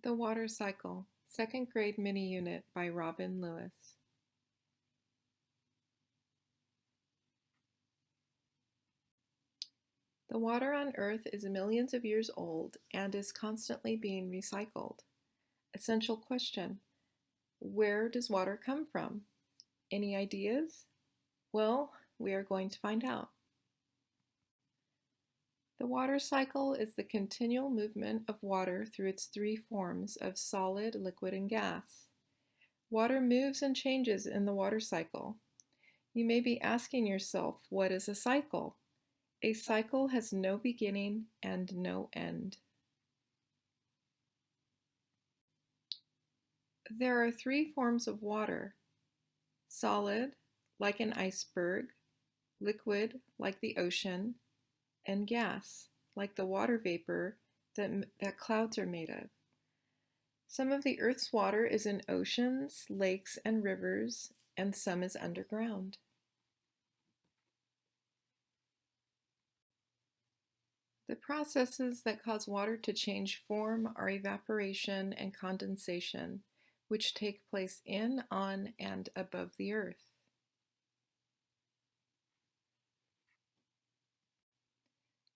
The Water Cycle, 2nd grade mini unit by Robin Lewis. The water on Earth is millions of years old and is constantly being recycled. Essential question: where does water come from? Any ideas? Well, we are going to find out. The water cycle is the continual movement of water through its three forms of solid, liquid, and gas. Water moves and changes in the water cycle. You may be asking yourself, what is a cycle? A cycle has no beginning and no end. There are three forms of water: solid, like an iceberg; liquid, like the ocean; and gas, like the water vapor that clouds are made of. Some of the Earth's water is in oceans, lakes, and rivers, and some is underground. The processes that cause water to change form are evaporation and condensation, which take place in, on, and above the Earth.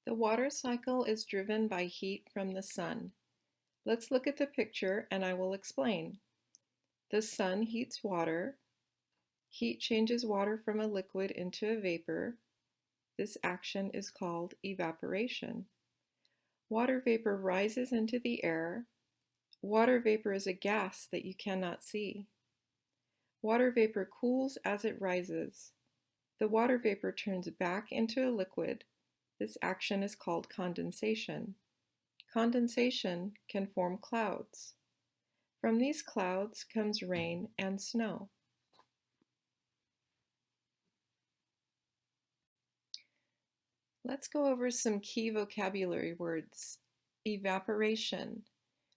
The water cycle is driven by heat from the sun. Let's look at the picture and I will explain. The sun heats water. Heat changes water from a liquid into a vapor. This action is called evaporation. Water vapor rises into the air. Water vapor is a gas that you cannot see. Water vapor cools as it rises. The water vapor turns back into a liquid. This action is called condensation. Condensation can form clouds. From these clouds comes rain and snow. Let's go over some key vocabulary words. Evaporation,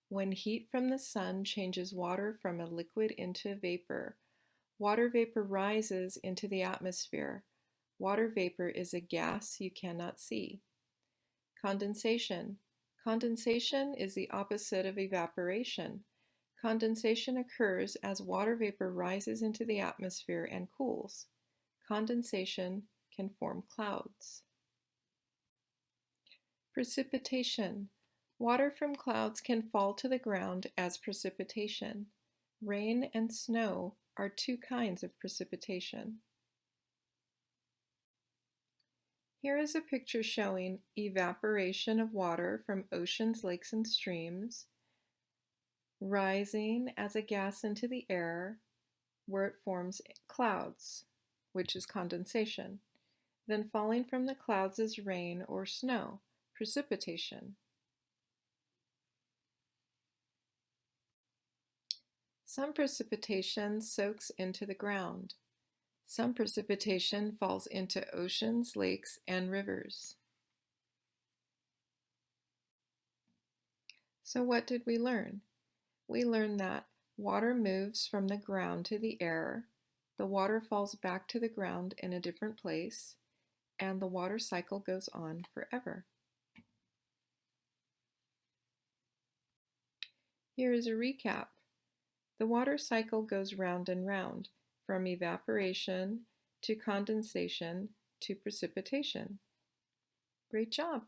when heat from the sun changes water from a liquid into a vapor. Water vapor rises into the atmosphere. Water vapor is a gas you cannot see. Condensation. Condensation is the opposite of evaporation. Condensation occurs as water vapor rises into the atmosphere and cools. Condensation can form clouds. Precipitation. Water from clouds can fall to the ground as precipitation. Rain and snow are two kinds of precipitation. Here is a picture showing evaporation of water from oceans, lakes, and streams, rising as a gas into the air, where it forms clouds, which is condensation, then falling from the clouds as rain or snow, precipitation. Some precipitation soaks into the ground. Some precipitation falls into oceans, lakes, and rivers. So what did we learn? We learned that water moves from the ground to the air, the water falls back to the ground in a different place, and the water cycle goes on forever. Here is a recap. The water cycle goes round and round, from evaporation to condensation to precipitation. Great job!